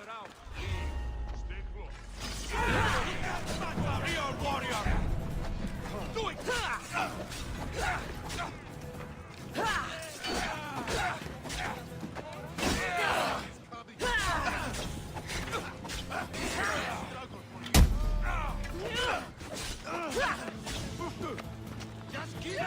around. Stay close. Real warrior! Do it! Just keep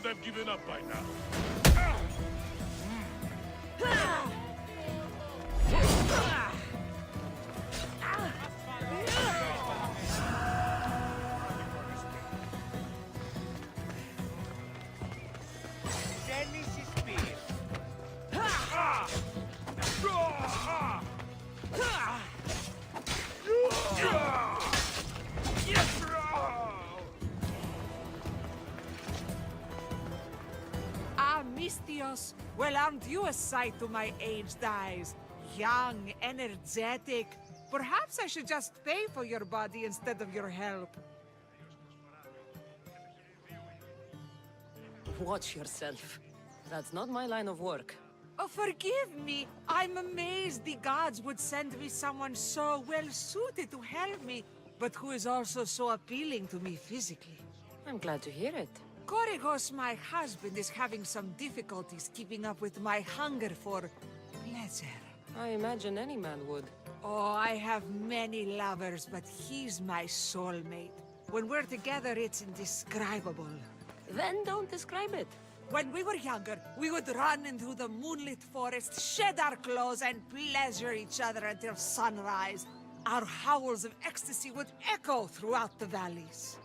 would have given up by now. Ah, Mistios. Well, aren't you a sight to my aged eyes? Young, energetic. Perhaps I should just pay for your body instead of your help. Watch yourself. That's not my line of work. Oh, forgive me. I'm amazed the gods would send me someone so well-suited to help me, but who is also so appealing to me physically. I'm glad to hear it. Korygos, my husband, is having some difficulties keeping up with my hunger for pleasure. I imagine any man would. Oh, I have many lovers, but he's my soulmate. When we're together, it's indescribable. Then don't describe it. When we were younger, we would run into the moonlit forest, shed our clothes, and pleasure each other until sunrise. Our howls of ecstasy would echo throughout the valleys.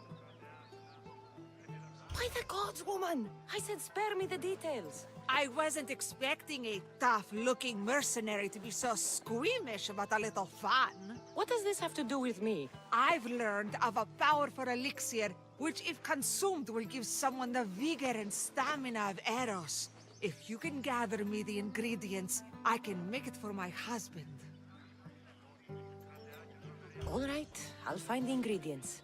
By the gods, woman! I said spare me the details. I wasn't expecting a tough-looking mercenary to be so squeamish about a little fun. What does this have to do with me? I've learned of a powerful elixir, which if consumed will give someone the vigor and stamina of Eros. If you can gather me the ingredients, I can make it for my husband. All right, I'll find the ingredients.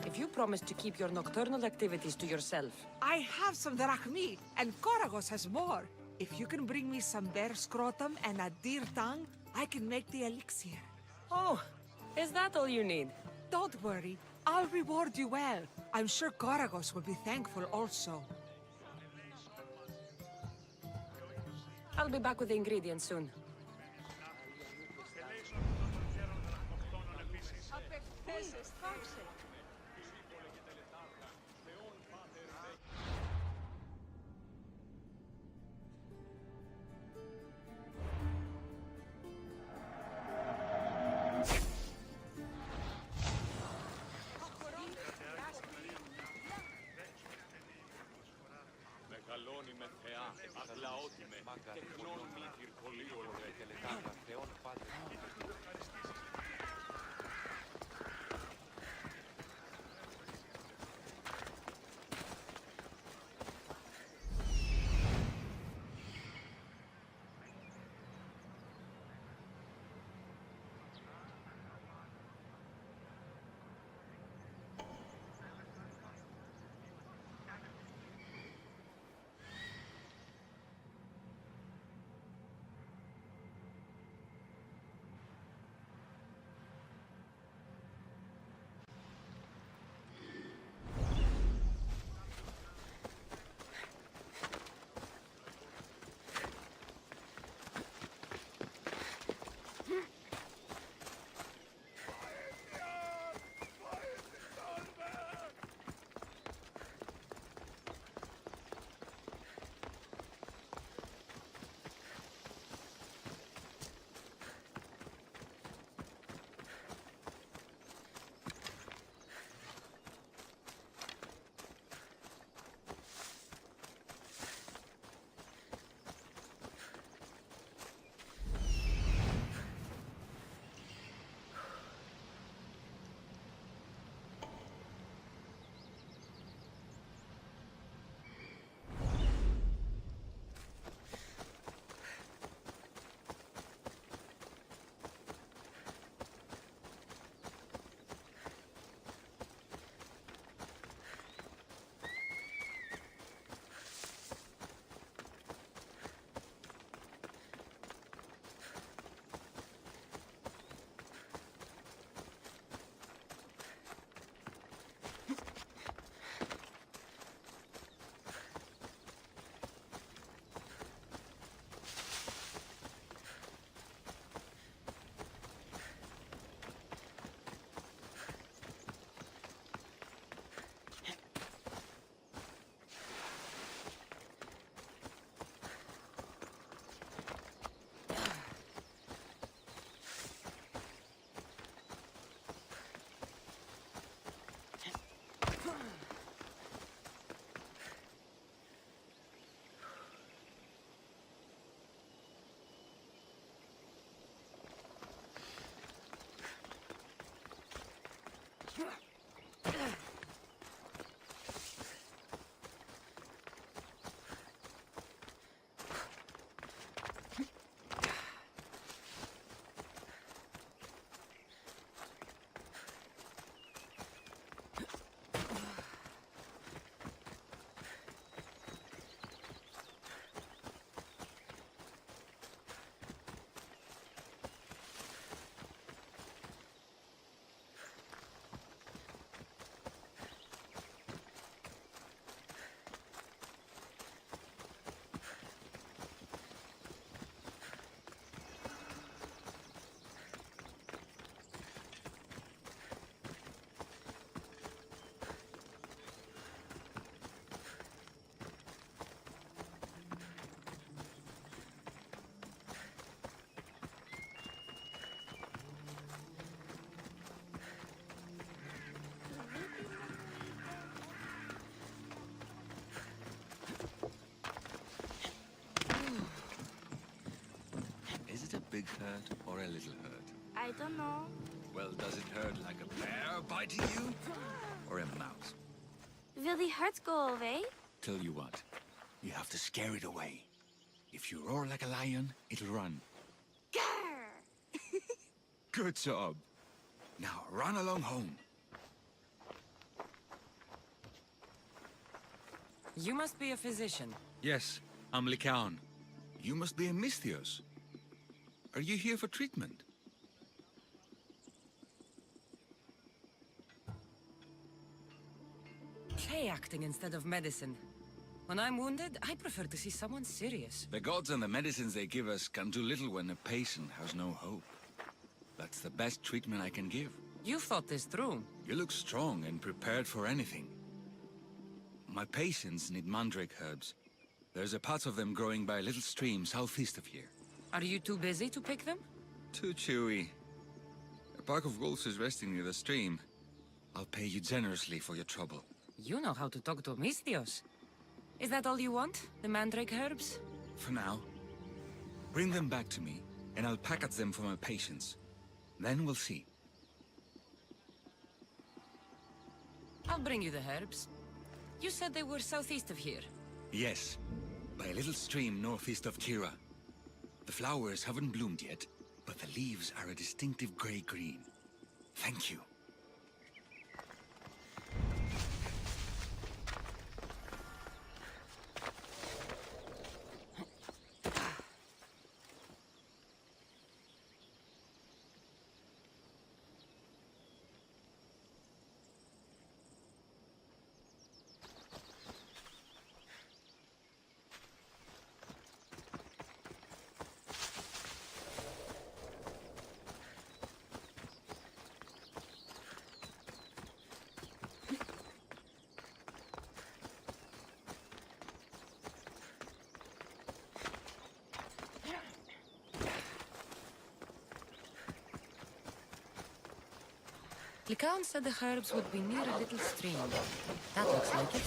If you promise to keep your nocturnal activities to yourself. I have some drachmi, and Korygos has more. If you can bring me some bear scrotum and a deer tongue, I can make the elixir. Oh, is that all you need? Don't worry, I'll reward you well. I'm sure Korygos will be thankful also. I'll be back with the ingredients soon. Μεγαλώνει με θεά, αγλαώτη με, τεχνών μη τυρκολίων με. Is it a big hurt or a little hurt? I don't know. Well, does it hurt like a bear biting you? Or a mouse? Will the hurts go away? Tell you what, you have to scare it away. If you roar like a lion, it'll run. Grr! Good job. Now run along home. You must be a physician. Yes, I'm Lycaon. You must be a Misthios. Are you here for treatment? Play acting instead of medicine. When I'm wounded, I prefer to see someone serious. The gods and the medicines they give us can do little when a patient has no hope. That's the best treatment I can give. You thought this through. You look strong and prepared for anything. My patients need mandrake herbs. There's a patch of them growing by a little stream southeast of here. Are you too busy to pick them? Too chewy. A pack of wolves is resting near the stream. I'll pay you generously for your trouble. You know how to talk to Misthios. Is that all you want? The mandrake herbs? For now. Bring them back to me, and I'll package them for my patients. Then we'll see. I'll bring you the herbs. You said they were southeast of here. Yes, by a little stream northeast of Tira. The flowers haven't bloomed yet, but the leaves are a distinctive gray-green. Thank you. Lycaon said the herbs would be near a little stream. That looks like it.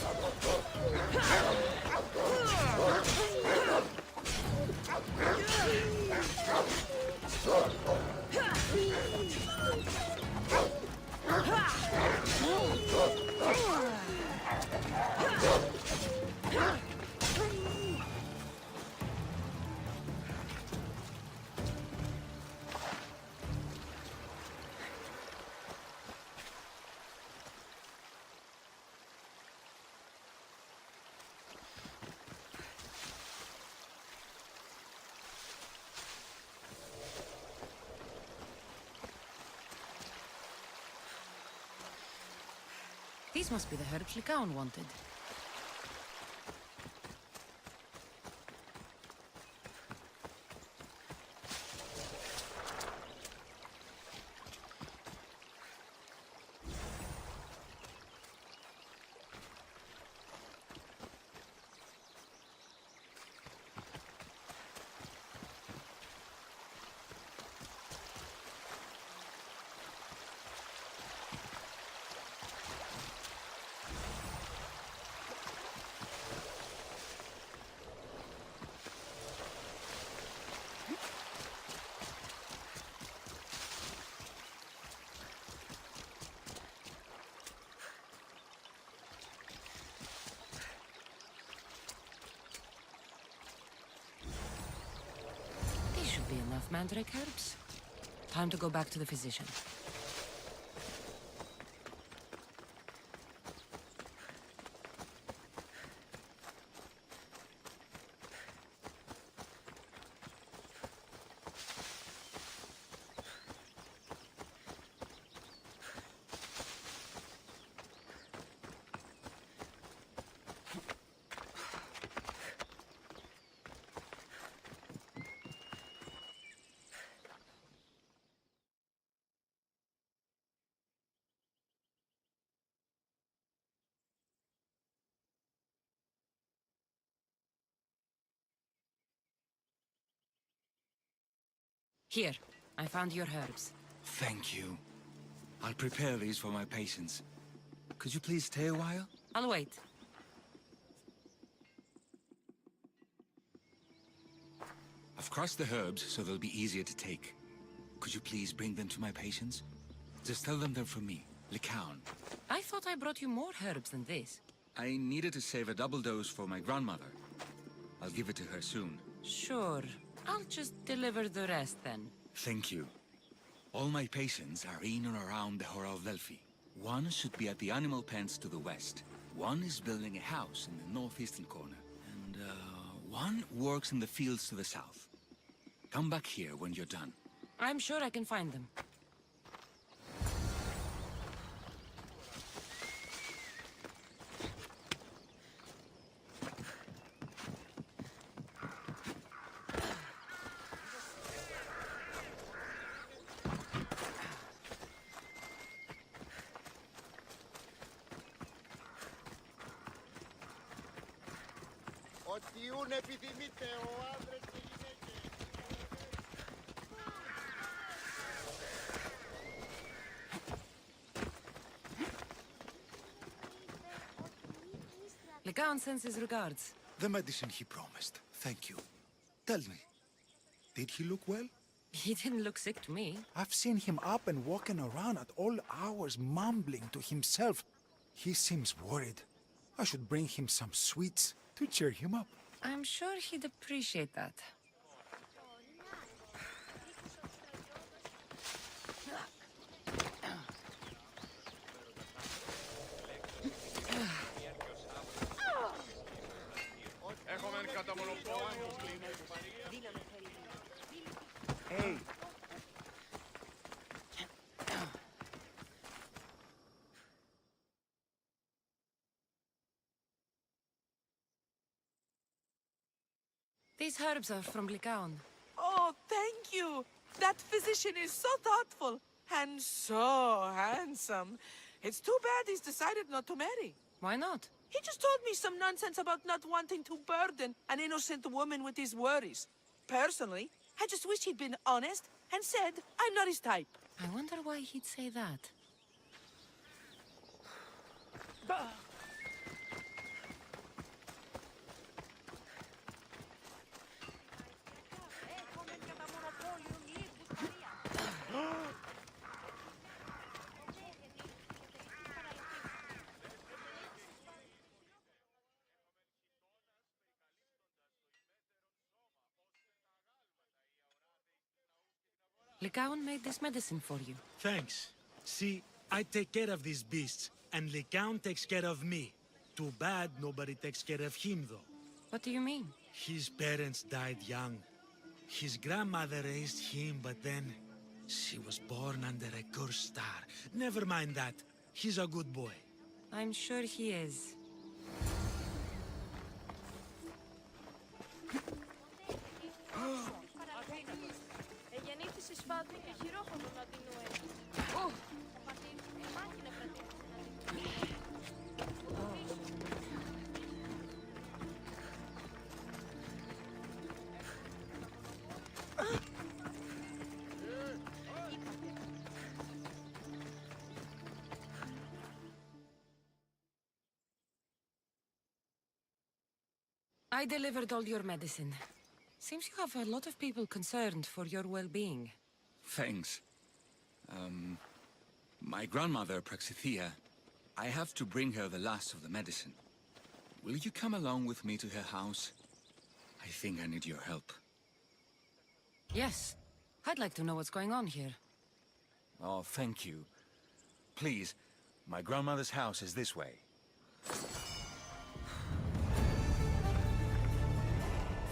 These must be the herbs Lycaon wanted. mandrake herbs? Time to go back to the physician. Here, I found your herbs. Thank you. I'll prepare these for my patients. Could you please stay a while? I'll wait. I've crushed the herbs so they'll be easier to take. Could you please bring them to my patients? Just tell them they're from me, Lycaon. I thought I brought you more herbs than this. I needed to save a double dose for my grandmother. I'll give it to her soon. Sure. I'll just deliver the rest then. Thank you. All my patients are in or around the Horalvelfi. One should be at the animal pens to the west. One is building a house in the northeastern corner. And, one works in the fields to the south. Come back here when you're done. I'm sure I can find them. Οτιούν επιθυμείτε ο άντρες και γυναίκες. Lycaon sends his regards. The medicine he promised. Thank you. Tell me, did he look well? He didn't look sick to me. I've seen him up and walking around at all hours, mumbling to himself. He seems worried. I should bring him some sweets to cheer him up. I'm sure he'd appreciate that. Έχουμε κατά μονοπόλιο. Hey, These herbs are from Lycaon. Oh, thank you. That physician is so thoughtful and so handsome. It's too bad he's decided not to marry. Why not? He just told me some nonsense about not wanting to burden an innocent woman with his worries. Personally, I just wish he'd been honest and said I'm not his type. I wonder why he'd say that. Lycaon made this medicine for you. Thanks. See, I take care of these beasts, and Lycaon takes care of me. Too bad nobody takes care of him, though. What do you mean? His parents died young. His grandmother raised him, but then she was born under a cursed star. Never mind that. He's a good boy. I'm sure he is. I delivered all your medicine. Seems you have a lot of people concerned for your well-being. Thanks. My grandmother, Praxithea, I have to bring her the last of the medicine. Will you come along with me to her house? I think I need your help. Yes, I'd like to know what's going on here. Oh, thank you. Please, my grandmother's house is this way.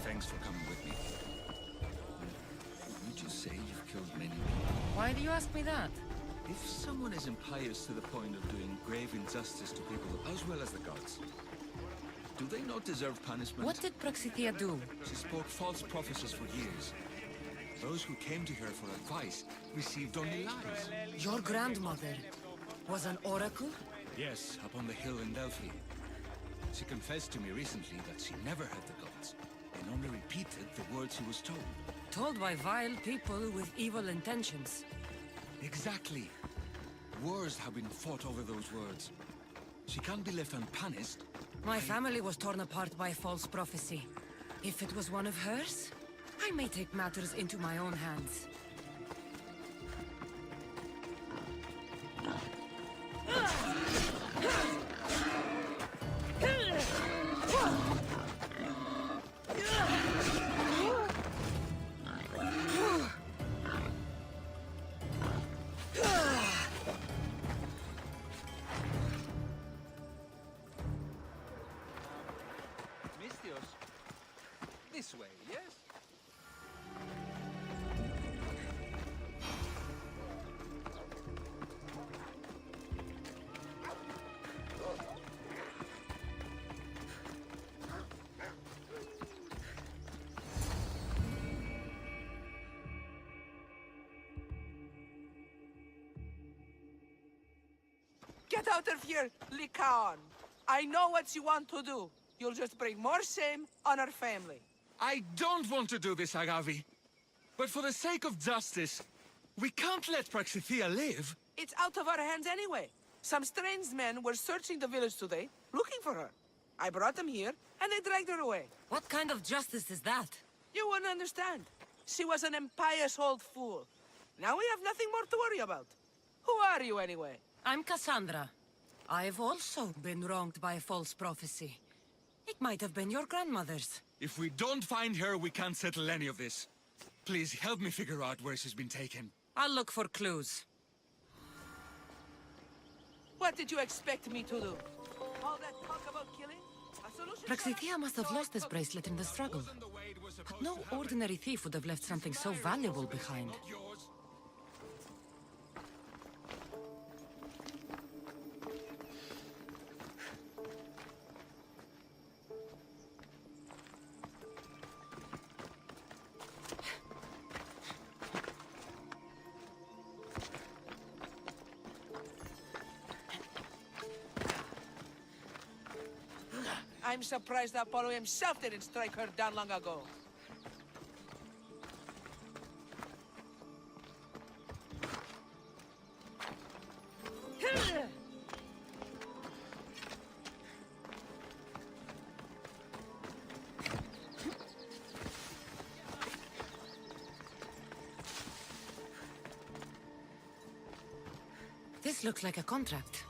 Thanks for coming with me. You just say you've killed many people. Why do you ask me that? If someone is impious to the point of doing grave injustice to people as well as the gods, do they not deserve punishment? What did Praxithea do? She spoke false prophecies for years. Those who came to her for advice received only lies. Your grandmother was an oracle? Yes, up on the hill in Delphi. She confessed to me recently that she never heard the gods, and only repeated the words she was told. Told by vile people with evil intentions. Exactly. Wars have been fought over those words. She can't be left unpunished. My family was torn apart by false prophecy. If it was one of hers, I may take matters into my own hands. Mistios, this way, yes? Get out of here, Lycaon. I know what you want to do. You'll just bring more shame on our family. I don't want to do this, Agavi. But for the sake of justice, we can't let Praxithea live. It's out of our hands anyway. Some strange men were searching the village today, looking for her. I brought them here, and they dragged her away. What kind of justice is that? You wouldn't understand. She was an impious old fool. Now we have nothing more to worry about. Who are you, anyway? I'm Cassandra. I've also been wronged by false prophecy. It might have been your grandmother's. If we don't find her, we can't settle any of this. Please help me figure out where she's been taken. I'll look for clues. What did you expect me to do? All that talk about killing? A solution Praxithea must have lost this bracelet in the struggle. But no ordinary thief would have left something so valuable behind. I'm surprised Apollo himself didn't strike her down long ago. This looks like a contract.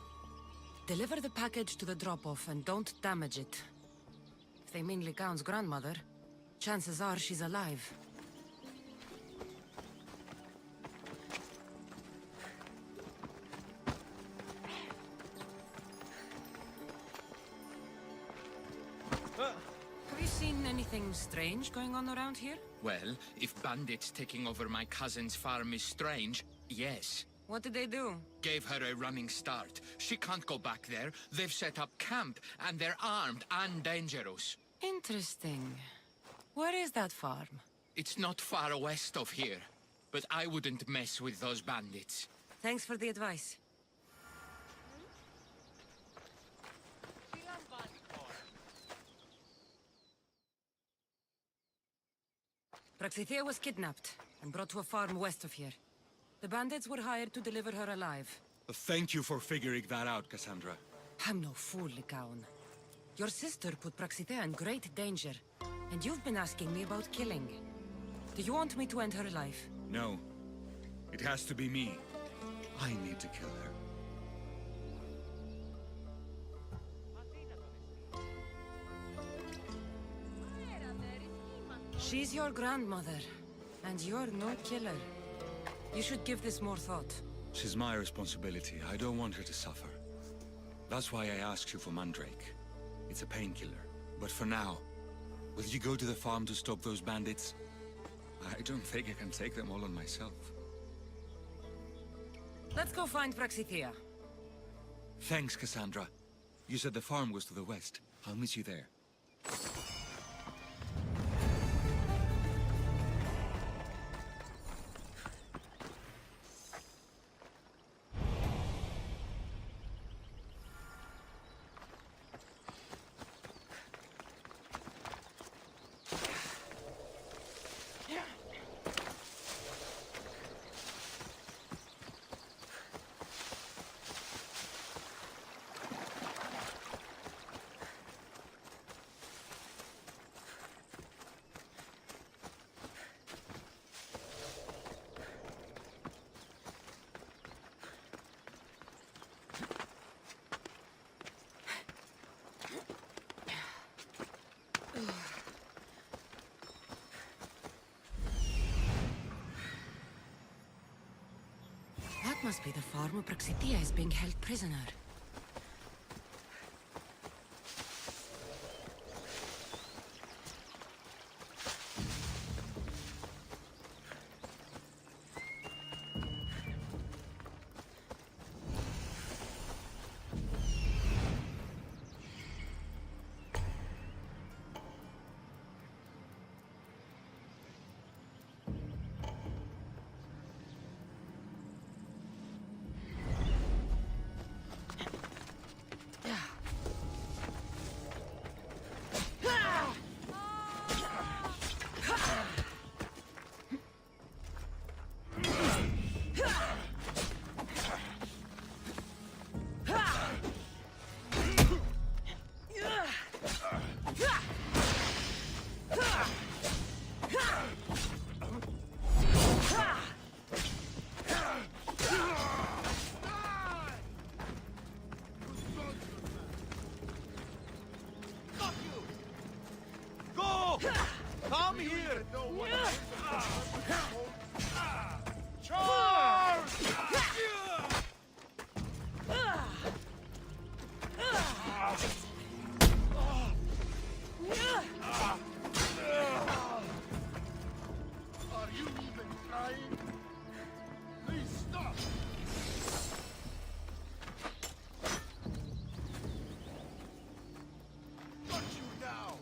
Deliver the package to the drop-off and don't damage it. If they mean Lycaon's grandmother, chances are she's alive. Have you seen anything strange going on around here? Well, if bandits taking over my cousin's farm is strange, yes. What did they do? Gave her a running start. She can't go back there. They've set up camp, and they're armed and dangerous. Interesting. Where is that farm? It's not far west of here, but I wouldn't mess with those bandits. Thanks for the advice. Praxithea was kidnapped and brought to a farm west of here. The bandits were hired to deliver her alive. Thank you for figuring that out, Cassandra. I'm no fool, Lycaon. Your sister put Praxithea in great danger, and you've been asking me about killing. Do you want me to end her life? No. It has to be me. I need to kill her. She's your grandmother, and you're no killer. You should give this more thought. She's my responsibility. I don't want her to suffer. That's why I asked you for Mandrake. It's a painkiller. But for now, will you go to the farm to stop those bandits? I don't think I can take them all on myself. Let's go find Praxithea. Thanks, Cassandra. You said the farm was to the west. I'll meet you there. That must be the farm where Praxithea is being held prisoner. Come here! Are you even trying? Please stop! Got you now!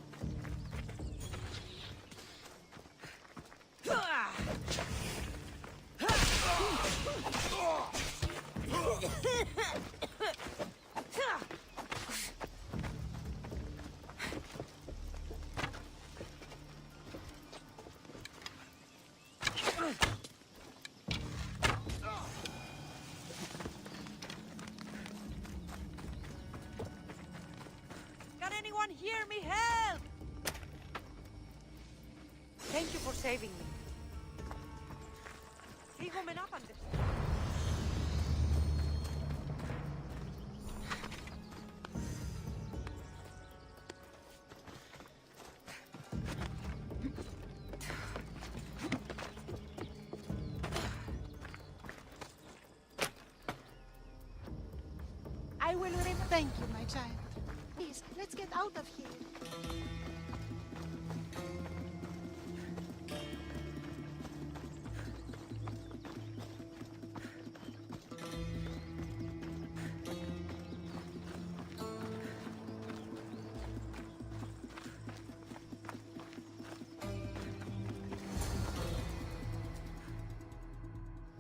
Can anyone hear me? Help! Thank you for saving me. Hijo me napandes. I will remember. Thank you, my child. Please, let's get out of here.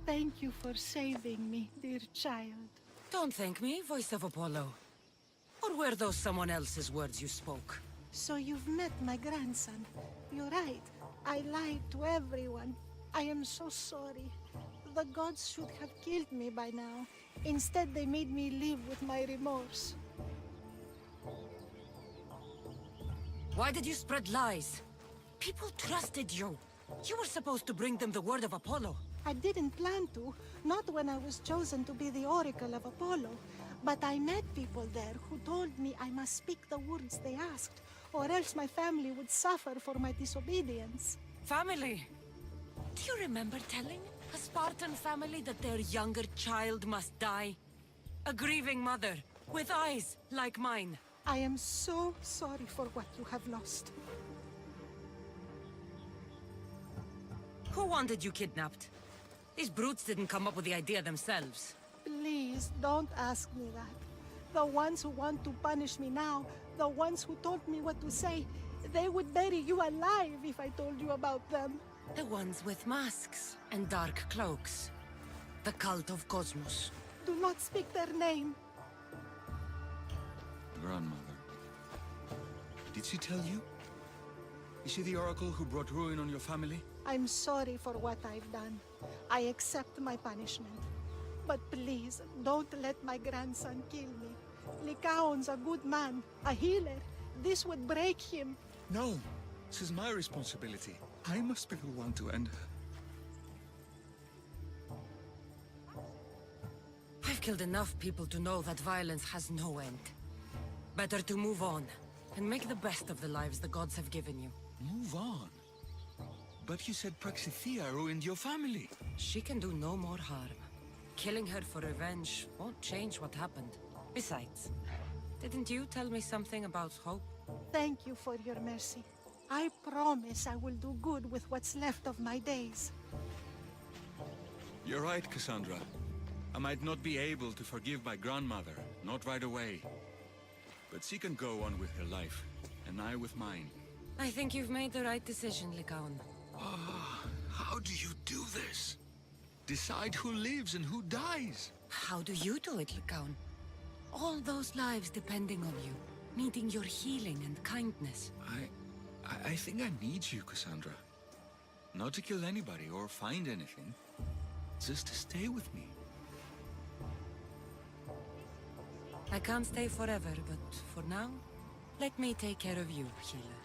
Thank you for saving me, dear child. Don't thank me, voice of Apollo. Or were those someone else's words you spoke? So you've met my grandson. You're right. I lied to everyone. I am so sorry. The gods should have killed me by now. Instead, they made me live with my remorse. Why did you spread lies? People trusted you. You were supposed to bring them the word of Apollo. I didn't plan to, not when I was chosen to be the Oracle of Apollo. But I met people there who told me I must speak the words they asked, or else my family would suffer for my disobedience. Family? Do you remember telling? A Spartan family that their younger child must die? A grieving mother, with eyes like mine. I am so sorry for what you have lost. Who wanted you kidnapped? These brutes didn't come up with the idea themselves. Please, don't ask me that. The ones who want to punish me now, the ones who told me what to say, they would bury you alive if I told you about them. The ones with masks and dark cloaks. The cult of Cosmos. Do not speak their name. Grandmother. Did she tell you? Is she the oracle who brought ruin on your family? I'm sorry for what I've done. I accept my punishment. But please, don't let my grandson kill me. Lycaon's a good man, a healer. This would break him. No, this is my responsibility. I must be the one to end her. I've killed enough people to know that violence has no end. Better to move on, and make the best of the lives the gods have given you. Move on? But you said Praxithea ruined your family. She can do no more harm. Killing her for revenge won't change what happened. Besides, didn't you tell me something about hope? Thank you for your mercy. I promise I will do good with what's left of my days. You're right, Cassandra. I might not be able to forgive my grandmother, not right away. But she can go on with her life, and I with mine. I think you've made the right decision, Lycaon. How do you do this? Decide who lives and who dies? How do you do it, Lycaon? All those lives depending on you, needing your healing and kindness. I think I need you, Cassandra. Not to kill anybody or find anything. Just to stay with me. I can't stay forever, but for now, let me take care of you, healer.